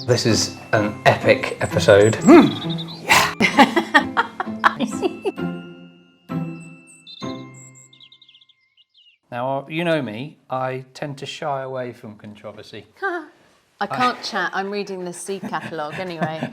This is an epic episode. Yeah. Now, you know me, I tend to shy away from controversy. I can't chat, I'm reading the seed catalogue anyway.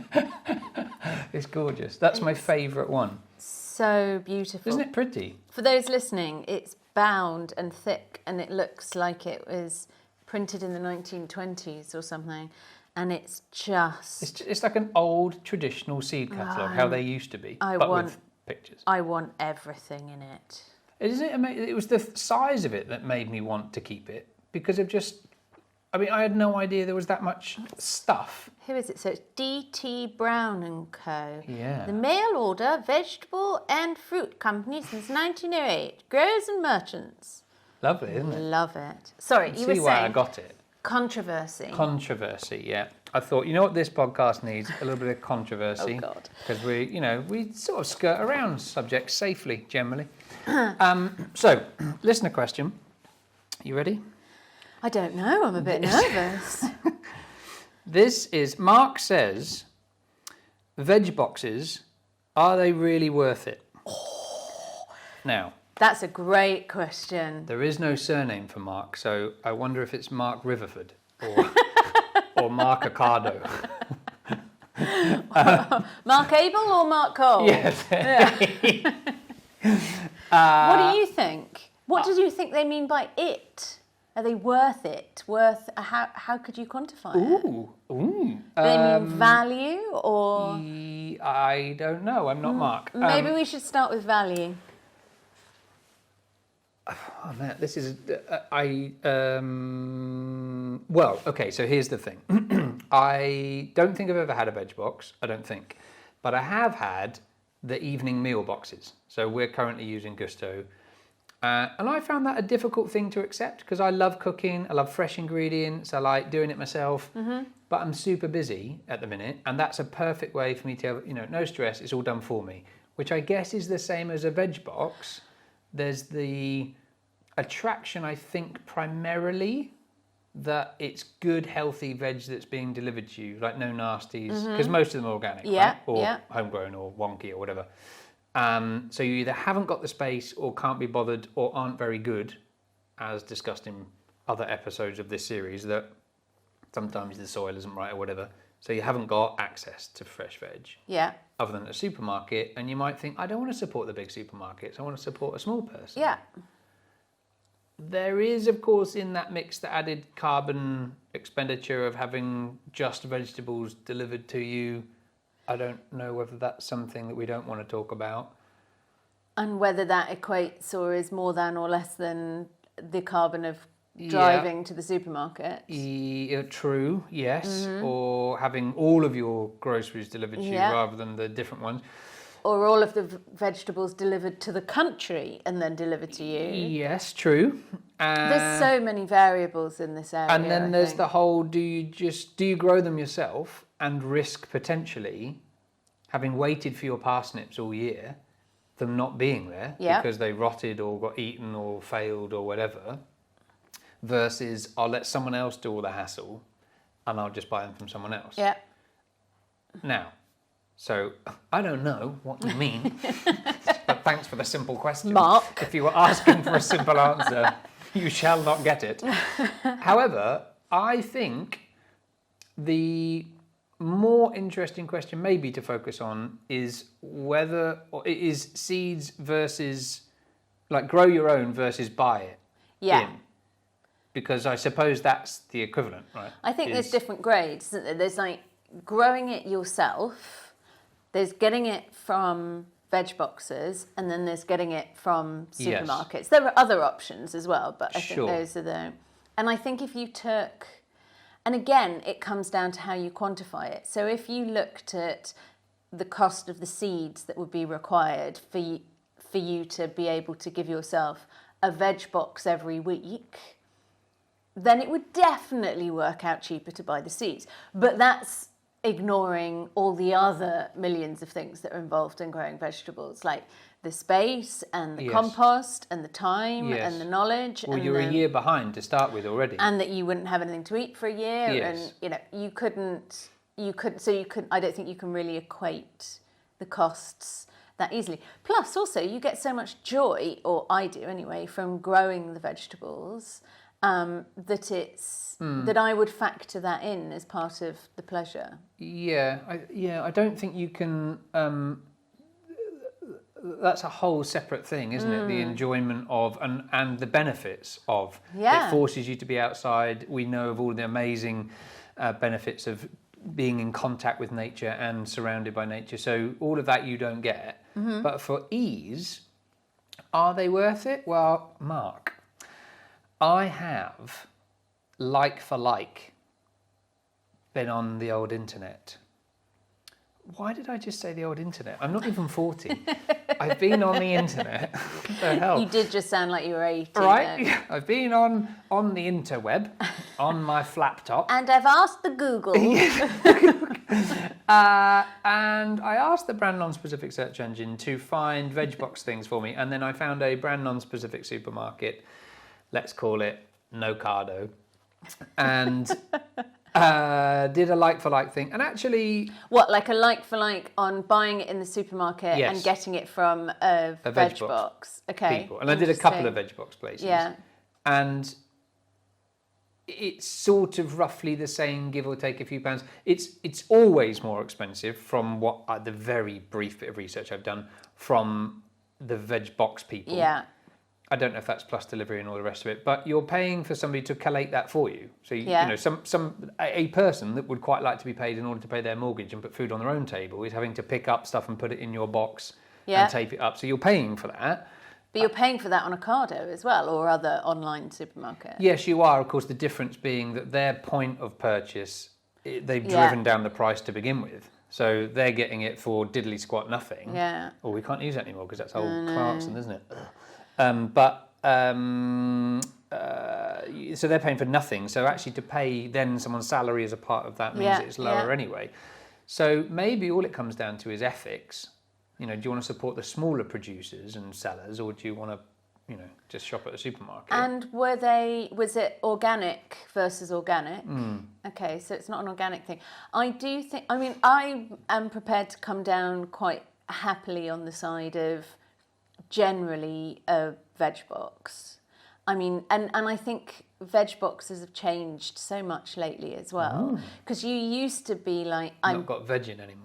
It's gorgeous. That's my favourite one. So beautiful. Isn't it pretty? For those listening, it's bound and thick and it looks like it was printed in the 1920s or something. And it's just... It's like an old traditional seed catalogue, how they used to be, with pictures. I want everything in it. Isn't it amazing? It was the size of it that made me want to keep it, because of just... I mean, I had no idea there was that much stuff. Who is it? So it's D.T. Brown & Co. Yeah. The mail order vegetable and fruit company since 1908. Growers and merchants. Lovely, isn't it? Love it. Sorry, you were saying... See why I got it. Controversy. Controversy, yeah. I thought, you know what this podcast needs? A little bit of controversy. Oh, God. Because we sort of skirt around subjects safely, generally. So, listener question. You ready? I don't know, I'm a bit nervous. This is, Mark says, veg boxes, are they really worth it? Oh. Now... That's a great question. There is no surname for Mark, so I wonder if it's Mark Riverford or Mark Ocado. Mark Abel or Mark Cole? Yes. Yeah. What do you think? What did you think they mean by it? Are they worth it? How could you quantify it? Ooh. Do they mean value or? I don't know. I'm not Mark. Maybe we should start with value. Oh man, this is well, okay, so here's the thing. I don't think I've ever had a veg box, I don't think. But I have had the evening meal boxes. So we're currently using Gusto. And I found that a difficult thing to accept because I love cooking, I love fresh ingredients, I like doing it myself. Mm-hmm. But I'm super busy at the minute, and that's a perfect way for me to have, no stress, it's all done for me. Which I guess is the same as a veg box. There's the attraction, I think, primarily that it's good, healthy veg that's being delivered to you, like no nasties, because most of them are organic, right? Or homegrown or wonky or whatever. So you either haven't got the space or can't be bothered or aren't very good, as discussed in other episodes of this series, that sometimes the soil isn't right or whatever. So you haven't got access to fresh veg. Yeah. Other than a supermarket, and you might think, I don't want to support the big supermarkets, I want to support a small person. Yeah. There is, of course, in that mix the added carbon expenditure of having just vegetables delivered to you. I don't know whether that's something that we don't want to talk about. And whether that equates or is more than or less than the carbon of driving to the supermarket. True, yes. Mm-hmm. Or having all of your groceries delivered to you rather than the different ones. Or all of the vegetables delivered to the country and then delivered to you. Yes, true. There's so many variables in this area. And then there's the whole, do you grow them yourself and risk potentially having waited for your parsnips all year, them not being there because they rotted or got eaten or failed or whatever, versus I'll let someone else do all the hassle and I'll just buy them from someone else. Yeah. Now, so I don't know what you mean, but thanks for the simple question. Mark. If you were asking for a simple answer, you shall not get it. However, I think the more interesting question maybe to focus on is whether, or it is seeds versus, like grow your own versus buy it. Yeah. Because I suppose that's the equivalent, right? I think there's different grades, isn't there? There's like growing it yourself, there's getting it from veg boxes, and then there's getting it from supermarkets. Yes. There are other options as well, but I think those are the... And I think if you took... And again, it comes down to how you quantify it. So if you looked at the cost of the seeds that would be required for you to be able to give yourself a veg box every week, then it would definitely work out cheaper to buy the seeds. But that's ignoring all the other millions of things that are involved in growing vegetables, like the space and the compost and the time and the knowledge. Well, you're a year behind to start with already. And that you wouldn't have anything to eat for a year. Yes. And, you couldn't you could. So you could. I don't think you can really equate the costs that easily. Plus, also, you get so much joy, or I do anyway, from growing the vegetables. That I would factor that in as part of the pleasure. I don't think you can. That's a whole separate thing, isn't it? The enjoyment of and the benefits of. Yeah. It forces you to be outside. We know of all the amazing benefits of being in contact with nature and surrounded by nature. So all of that you don't get. But for ease, are they worth it? Well, Mark, I have, like for like, been on the old internet. Why did I just say the old internet? I'm not even 40. I've been on the internet. What the hell? You did just sound like you were 80. Right? Yeah. I've been on the interweb, on my flaptop. And I've asked the Google. And I asked the brand non-specific search engine to find veg box things for me. And then I found a brand non-specific supermarket. Let's call it Nocado. And... did a like-for-like thing, and actually... What, like a like-for-like on buying it in the supermarket Yes. and getting it from a veg box? Okay. People. And I did a couple of veg box places. Yeah. And it's sort of roughly the same, give or take a few pounds. It's always more expensive from what the very brief bit of research I've done from the veg box people. Yeah. I don't know if that's plus delivery and all the rest of it, but you're paying for somebody to collate that for you. So you know, a person that would quite like to be paid in order to pay their mortgage and put food on their own table is having to pick up stuff and put it in your box and tape it up. So you're paying for that. But you're paying for that on Ocado as well, or other online supermarkets. Yes, you are. Of course, the difference being that their point of purchase, they've driven down the price to begin with. So they're getting it for diddly squat nothing. Yeah. Or we can't use that anymore because that's old Clarkson, isn't it? So they're paying for nothing. So actually to pay then someone's salary as a part of that means it's lower anyway. So maybe all it comes down to is ethics. You know, do you want to support the smaller producers and sellers, or do you want to, you know, just shop at the supermarket? And was it organic versus organic? Okay, so it's not an organic thing. I am prepared to come down quite happily on the side of generally a veg box. I mean, and I think veg boxes have changed so much lately as well. Because you used to be like... Not got veg in anymore.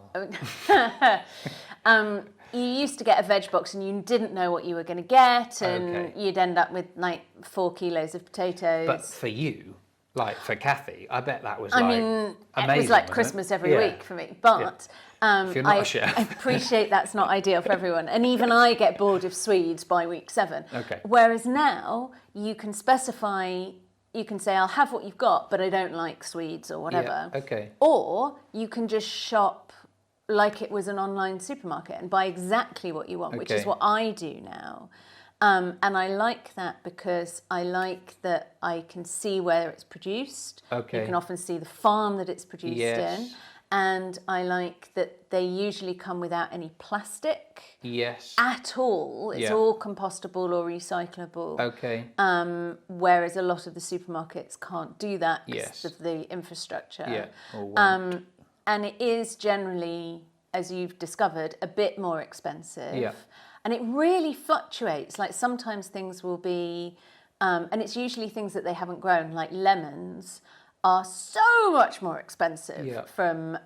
You used to get a veg box and you didn't know what you were going to get, and you'd end up with like 4 kilos of potatoes. But for you, like for Kathy, I bet that was amazing. It was like Christmas every week for me. But if you're not a chef. I appreciate that's not ideal for everyone. And even I get bored of Swedes by week 7. Okay. Whereas now you can specify, you can say, I'll have what you've got, but I don't like Swedes or whatever. Yeah, okay. Or you can just shop like it was an online supermarket and buy exactly what you want, which is what I do now. And I like that because I like that I can see where it's produced. Okay. You can often see the farm that it's produced in. And I like that they usually come without any plastic at all. It's all compostable or recyclable. Okay. Whereas a lot of the supermarkets can't do that because of the infrastructure. Yeah. Or won't. And it is generally, as you've discovered, a bit more expensive. Yeah. And it really fluctuates. Like sometimes things will be, and it's usually things that they haven't grown, like lemons are so much more expensive from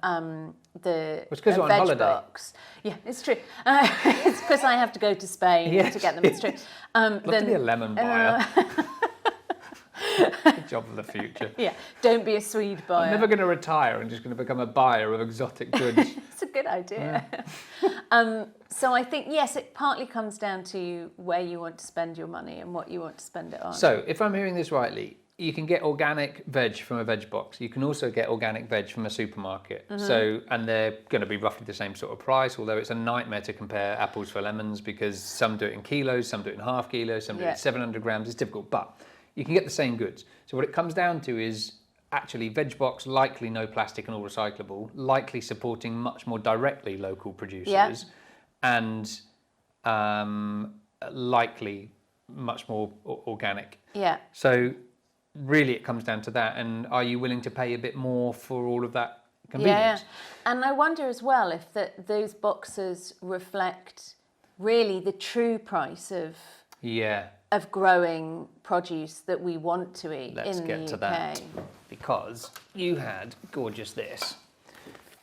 the veg box. Yeah, it's true. It's because I have to go to Spain to get them. It's true. Love to be a lemon buyer. Good job for the future. Yeah, don't be a Swede buyer. I'm never going to retire. I'm just going to become a buyer of exotic goods. It's a good idea. So I think, yes, it partly comes down to where you want to spend your money and what you want to spend it on. So if I'm hearing this rightly, you can get organic veg from a veg box. You can also get organic veg from a supermarket. So, and they're going to be roughly the same sort of price, although it's a nightmare to compare apples for lemons because some do it in kilos, some do it in half kilos, some do it in 700 grams. It's difficult, but you can get the same goods. So what it comes down to is actually veg box, likely no plastic and all recyclable, likely supporting much more directly local producers, and likely much more organic. Yeah. So really it comes down to that. And are you willing to pay a bit more for all of that convenience. Yeah. And I wonder as well if those boxes reflect really the true price of growing produce that we want to eat Let's in get the to UK. that, because you had gorgeous this.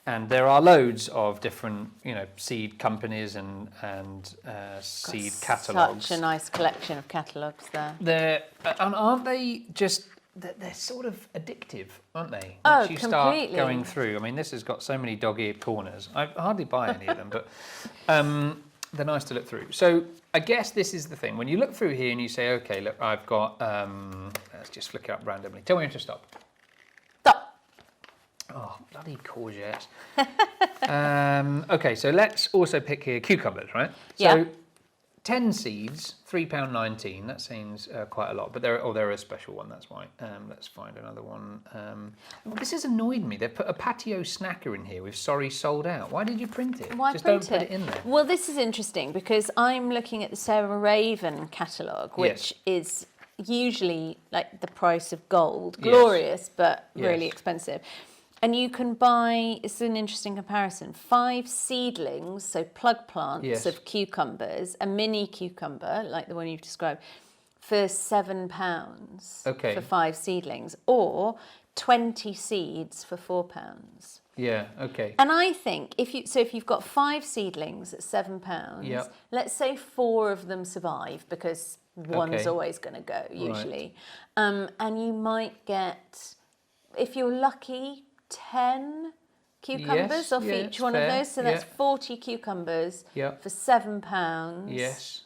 And there are loads of different, seed companies and seed catalogues. Such a nice collection of catalogues And there. aren't they just? They're sort of addictive, aren't they? Oh, Once you completely. start going through. I mean, this has got so many dog-eared corners. I hardly buy any of them, but they're nice to look through. So I guess this is the thing. When you look through here and you say, okay, look, I've got. Let's just flick it up randomly. Tell me when to stop. Oh, bloody courgettes. Okay, so let's also pick here cucumbers, right? Yeah. So 10 seeds, £3.19. That seems quite a lot, but they're a special one, that's why. Let's find another one. This has annoyed me. They've put a patio snacker in here with sorry sold out. Why did you print it? Why Just print don't put it in there. Well, this is interesting because I'm looking at the Sarah Raven catalogue, which is usually like the price of gold. Glorious, but really expensive. And you can buy, it's an interesting comparison, 5 seedlings, so plug plants of cucumbers, a mini cucumber, like the one you've described, for £7 for 5 seedlings, or 20 seeds for £4. Yeah, okay. And I think, if you've got 5 seedlings at £7, let's say 4 of them survive, because one's always going to go, usually. Right. And you might get, if you're lucky, 10 cucumbers off each one of those. So that's 40 cucumbers for £7. Yes.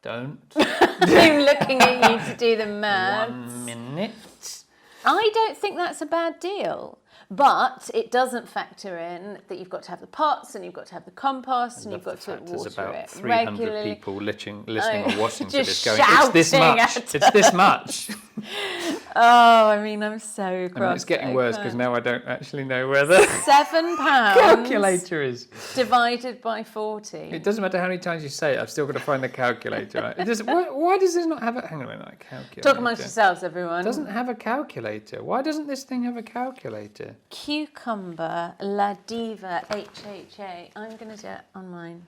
Don't. I'm looking at you to do the maths. 1 minute. I don't think that's a bad deal. But it doesn't factor in that you've got to have the pots and you've got to have the compost and you've got to water There's about it 300 regularly. people listening or watching to this Just going, it's this shouting much. at It's this much. Oh, I mean, I'm so cross. I mean, it's getting worse because now I don't actually know where the £7 calculator is. divided by 40. It doesn't matter how many times you say it, I've still got to find the calculator. Right? Why does this not have a... Hang on a minute, calculator. Talk amongst yourselves, everyone. It doesn't have a calculator. Why doesn't this thing have a calculator? Cucumber La Diva HHA. I'm going to do it on mine.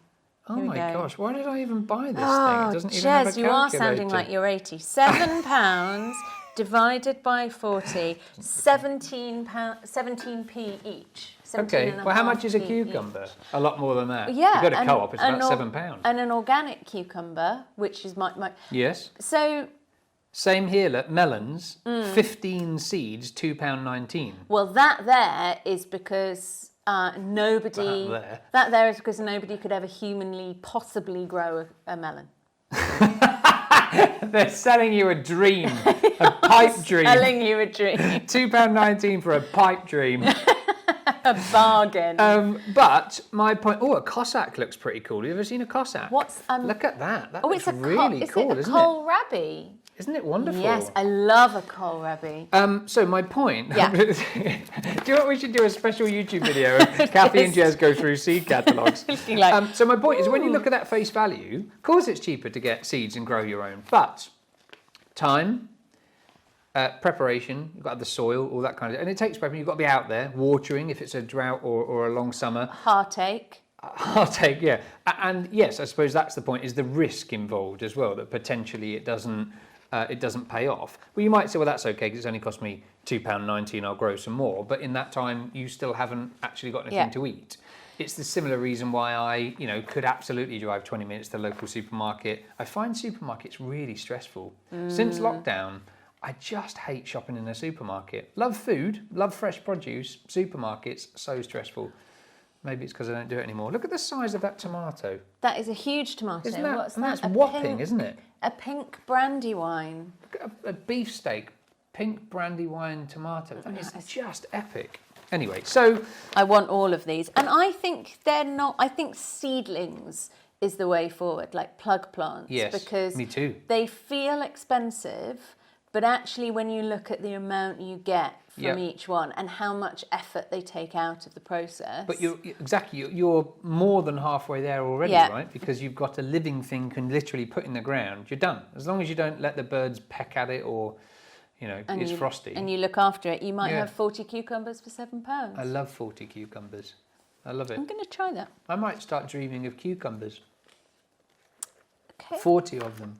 Oh my gosh, why did I even buy this thing? Oh, It doesn't even have a calculator. you are sounding like you're 80. £7 divided by 40, 17p each. Okay, well, how much is a cucumber? Each. A lot more than that. Yeah. You go to Co-op, it's about £7. And an organic cucumber, which is my... Yes. So... Same here, look, melons, 15 seeds, £2.19. Well, that there is because nobody... That there is because nobody could ever humanly possibly grow a melon. They're selling you a dream, a pipe dream. Selling you a dream. £2.19 for a pipe dream. A bargain. But my point... Oh, a Cossack looks pretty cool. Have you ever seen a Cossack? Look at that. That looks really cool, isn't it? It's a kohlrabi. Isn't it wonderful? Yes, I love a kohlrabi. So my point... Yeah. Do you know what we should do? A special YouTube video of Kathy and Jez go through seed catalogues. So my point is, when you look at that face value, of course it's cheaper to get seeds and grow your own, but time... preparation, you've got to have the soil, all that kind of... And it takes preparation. You've got to be out there, watering if it's a drought or a long summer. Heartache. Heartache, yeah. And yes, I suppose that's the point, is the risk involved as well, that potentially it doesn't pay off. Well, you might say, well, that's okay, because it's only cost me £2.19, I'll grow some more. But in that time, you still haven't actually got anything to eat. It's the similar reason why I, could absolutely drive 20 minutes to the local supermarket. I find supermarkets really stressful. Since lockdown... I just hate shopping in a supermarket. Love food, love fresh produce. Supermarkets, so stressful. Maybe it's because I don't do it anymore. Look at the size of that tomato. That is a huge tomato. Isn't that, What's that? That's whopping, isn't it? A pink brandywine. Look at a beefsteak, pink brandywine tomato. That is just epic. Anyway, so... I want all of these. And I think I think seedlings is the way forward, like plug plants. Yes, because me too. They feel expensive, but actually when you look at the amount you get from each one and how much effort they take out of the process. But you're more than halfway there already, right? Because you've got a living thing can literally put in the ground. You're done. As long as you don't let the birds peck at it or it's frosty. And you look after it. You might Yeah. have 40 cucumbers for £7. I love 40 cucumbers. I love it. I'm going to try that. I might start dreaming of cucumbers. Okay. 40 of them.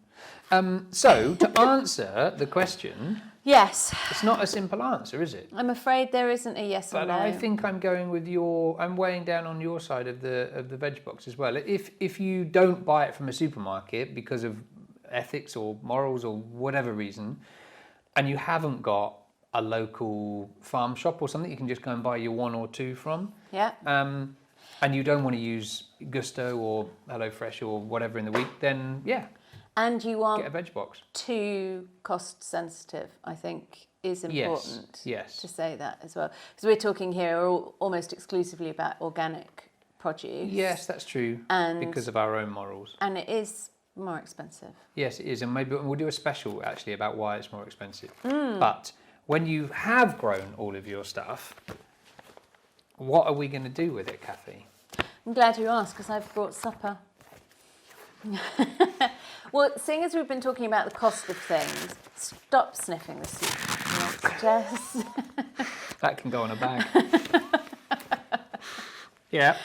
So, to answer the question, Yes. it's not a simple answer, is it? I'm afraid there isn't a yes or But no. I think I'm going with I'm weighing down on your side of the veg box as well. If you don't buy it from a supermarket because of ethics or morals or whatever reason, and you haven't got a local farm shop or something you can just go and buy your 1 or 2 from, Yeah. and you don't want to use Gusto or HelloFresh or whatever in the week, then yeah, And you get a aren't veg box. too cost sensitive, I think, is important Yes. to say that as well. Because we're talking here almost exclusively about organic produce. Yes, that's true. And- because of our own morals. And it is more expensive. Yes, it is, and maybe we'll do a special actually about why it's more expensive. But when you have grown all of your stuff, what are we going to do with it, Kathy? I'm glad you asked because I've brought supper. Well, seeing as we've been talking about the cost of things, stop sniffing the soup. Just... That can go on a bag. Yeah.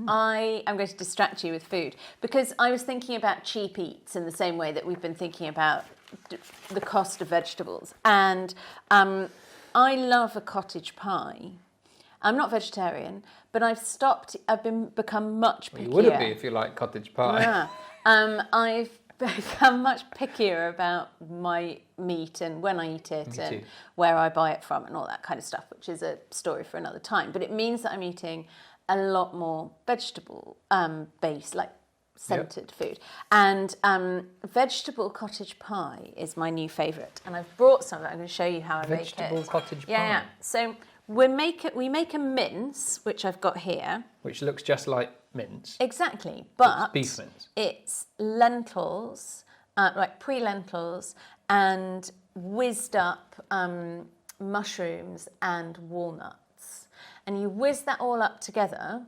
I am going to distract you with food because I was thinking about cheap eats in the same way that we've been thinking about the cost of vegetables. And I love a cottage pie. I'm not vegetarian, but I've become much pickier. Well, you wouldn't be if you like cottage pie. Yeah. I've become much pickier about my meat and when I eat it and where I buy it from and all that kind of stuff, which is a story for another time. But it means that I'm eating a lot more vegetable based, like scented food. And vegetable cottage pie is my new favourite. And I've brought some of it. I'm going to show you how I make it. Vegetable cottage pie. Yeah. So we make a mince, which I've got here. Which looks just like mince. Exactly, but It's beef mince. It's lentils, like pre-lentils, and whizzed up mushrooms and walnuts. And you whiz that all up together,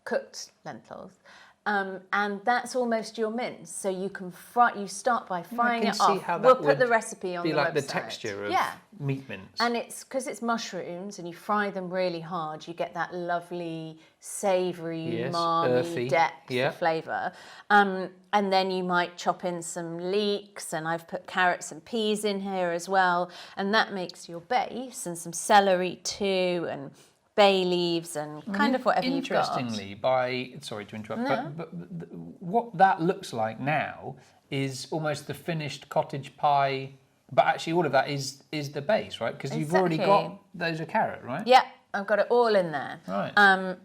cooked lentils, and that's almost your mince. So you can you start by frying it off. How We'll that put the would recipe on the be like website. the texture of meat mince. And it's because it's mushrooms and you fry them really hard, you get that lovely savoury, umami earthy. depth Yeah. of flavour. And then you might chop in some leeks, and I've put carrots and peas in here as well. And that makes your base, and some celery too, and bay leaves, and kind of whatever you've got. Interestingly, sorry to interrupt, but what that looks like now is almost the finished cottage pie, but actually all of that is the base, right? Because you've already got those are carrot, right? Yeah, I've got it all in there. Right.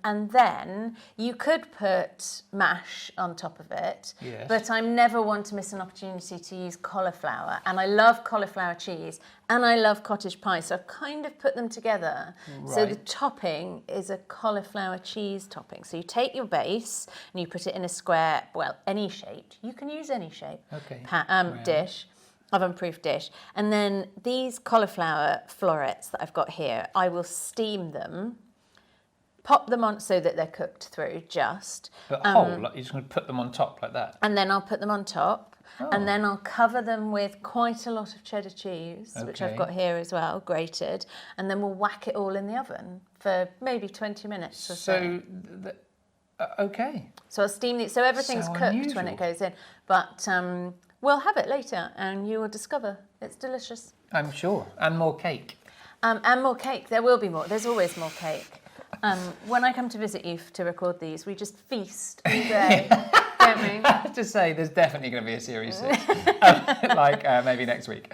And then you could put mash on top of it, Yes. but I'm never one to miss an opportunity to use cauliflower. And I love cauliflower cheese and I love cottage pie, so I've kind of put them together. Right. So the topping is a cauliflower cheese topping. So you take your base and you put it in a square, well, any shape. You can use any shape. Okay. Dish. Oven-proof dish. And then these cauliflower florets that I've got here, I will steam them, pop them on so that they're cooked through just. But whole, like you're just going to put them on top like that? And then I'll put them on top. And then I'll cover them with quite a lot of cheddar cheese, which I've got here as well, grated. And then we'll whack it all in the oven for maybe 20 minutes or so. Okay. So I'll steam it. So everything's So cooked unusual. when it goes in. But we'll have it later and you will discover it's delicious. I'm sure. And more cake. And more cake. There will be more. There's always more cake. When I come to visit you to record these, we just feast all day, don't we? I have to say, there's definitely going to be a series 6, maybe next week.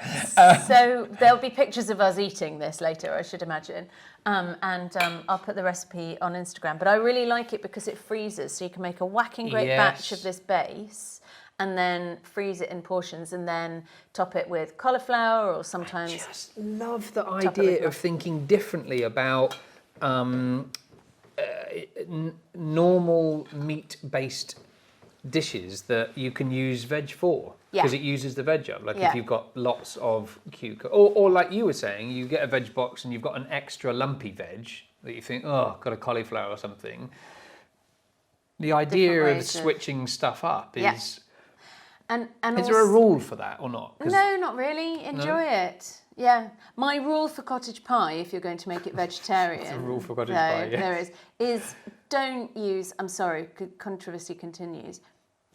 So there'll be pictures of us eating this later, I should imagine. I'll put the recipe on Instagram. But I really like it because it freezes, so you can make a whacking great batch of this base and then freeze it in portions and then top it with cauliflower or sometimes... I just love the idea of thinking differently about normal meat-based dishes that you can use veg for, because it uses the veg up. Like if you've got lots of cucumber, or like you were saying, you get a veg box and you've got an extra lumpy veg that you think, oh, got a cauliflower or something. The idea of switching stuff up is... And is there a rule for that or not? No, not really. Enjoy it. Yeah. My rule for cottage pie, if you're going to make it vegetarian, That's a rule for cottage pie. Yeah. There is don't use. I'm sorry, controversy continues.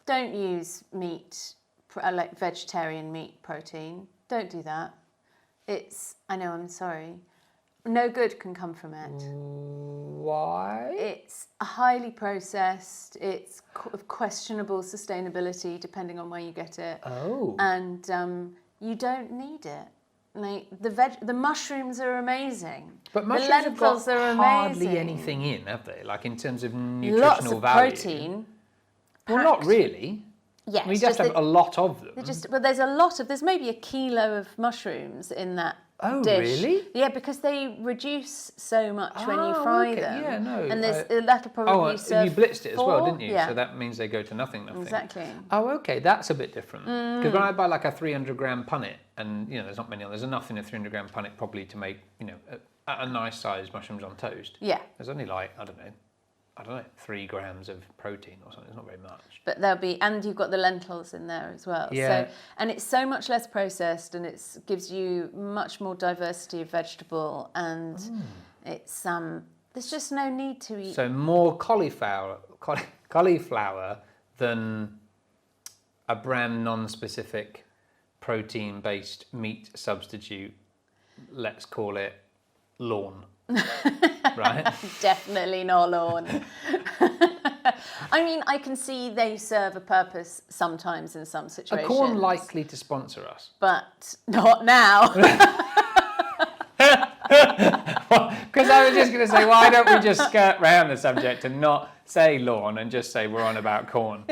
Don't use meat, like vegetarian meat protein. Don't do that. I know. I'm sorry. No good can come from it. Why? It's highly processed. It's of questionable sustainability, depending on where you get it. Oh. And you don't need it. Like the mushrooms are amazing. But mushrooms the lentils have got are hardly amazing. anything in, have they? Like in terms of nutritional Lots of value. protein. Well, not really. Yes. We just have a lot of them. There's maybe a kilo of mushrooms in that dish. Really? Yeah, because they reduce so much when you fry them. Yeah, no. And that'll probably serve you blitzed it as well, didn't you? Yeah. So that means they go to nothing. Exactly. Oh, okay, that's a bit different. Because when I buy like a 300-gram punnet, and there's not many, there's enough in a 300-gram punnet probably to make a nice sized mushrooms on toast. Yeah. There's only like I don't know, 3 grams of protein or something. It's not very much. But and you've got the lentils in there as well. Yeah. So, and it's so much less processed, and it gives you much more diversity of vegetable, and it's there's just no need to eat. So more cauliflower than a brand non-specific protein-based meat substitute. Let's call it lawn. Right? Definitely not lawn. I mean, I can see they serve a purpose sometimes in some situations. Are Corn likely to sponsor us? But not now. Because I was just going to say, why don't we just skirt round the subject and not say lawn and just say we're on about corn?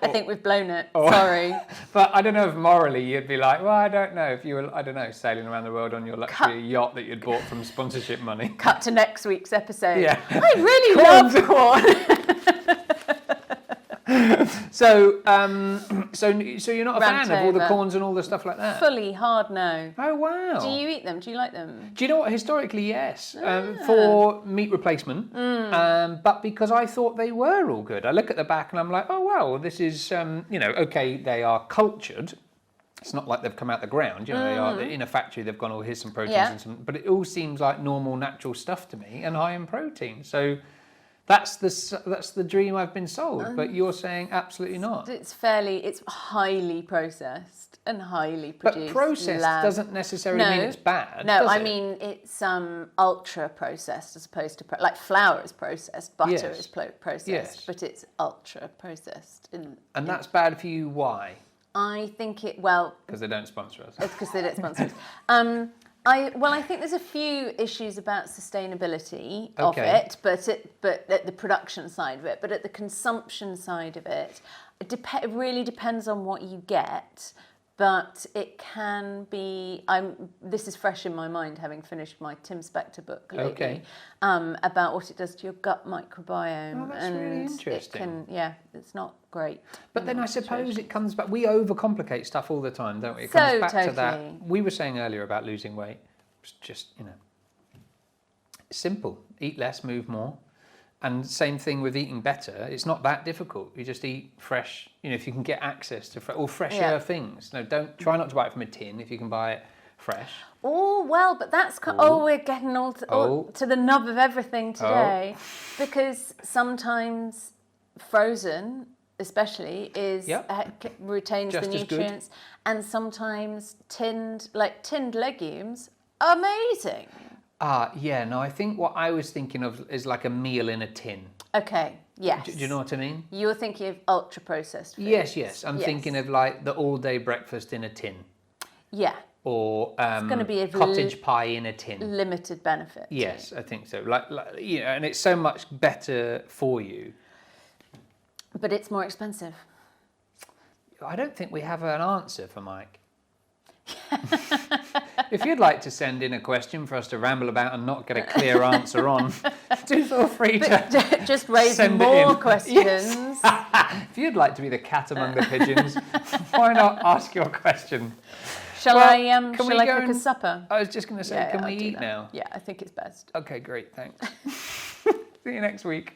I think we've blown it. Sorry. But I don't know if morally you'd be like, well, I don't know. If you were, sailing around the world on your luxury yacht that you'd bought from sponsorship money. Cut to next week's episode. Yeah. I really love corn. So you're not a fan of all the corns and all the stuff like that? Fully hard no. Oh, wow. Do you eat them? Do you like them? Do you know what? Historically, yes. For meat replacement. But because I thought they were all good. I look at the back and I'm like, oh, wow, this is, okay, they are cultured. It's not like they've come out the ground. They are in a factory. They've gone, here's some proteins and some. But it all seems like normal, natural stuff to me and high in protein. So that's the dream I've been sold. But you're saying absolutely not. It's highly processed and highly produced. But processed doesn't necessarily mean it's bad. No, I mean it's ultra processed as opposed to like flour is processed, butter is processed, but it's ultra processed. And that's bad for you. Why? I think because they don't sponsor us. It's because they don't sponsor us. I think there's a few issues about sustainability of it, but at the production side of it, but at the consumption side of it, it really depends on what you get. But it can be. This is fresh in my mind, having finished my Tim Spector book lately, about what it does to your gut microbiome. Oh, that's really interesting. It's not great. But then I suppose it comes back. We overcomplicate stuff all the time, don't we? It comes back to that. We were saying earlier about losing weight. It's just simple. Eat less, move more. And same thing with eating better. It's not that difficult. You just eat fresh. If you can get access to fresher things. No, don't try not to buy it from a tin if you can buy it fresh. Oh well, but that's we're getting all to the nub of everything today, because sometimes frozen, especially, retains just the nutrients, and sometimes tinned legumes, amazing. I think what I was thinking of is like a meal in a tin. Okay, yes. Do you know what I mean? You're thinking of ultra-processed foods. Yes. I'm thinking of like the all-day breakfast in a tin. Yeah. Or it's going to be a cottage pie in a tin. Limited benefit. Yes, I think so. And it's so much better for you. But it's more expensive. I don't think we have an answer for Mike. If you'd like to send in a question for us to ramble about and not get a clear answer on, do feel free to just raise more questions. Yes. If you'd like to be the cat among the pigeons, why not ask your question? Shall I cook a supper? I was just going to say, can we eat now? Yeah, I think it's best. Okay, great, thanks. See you next week.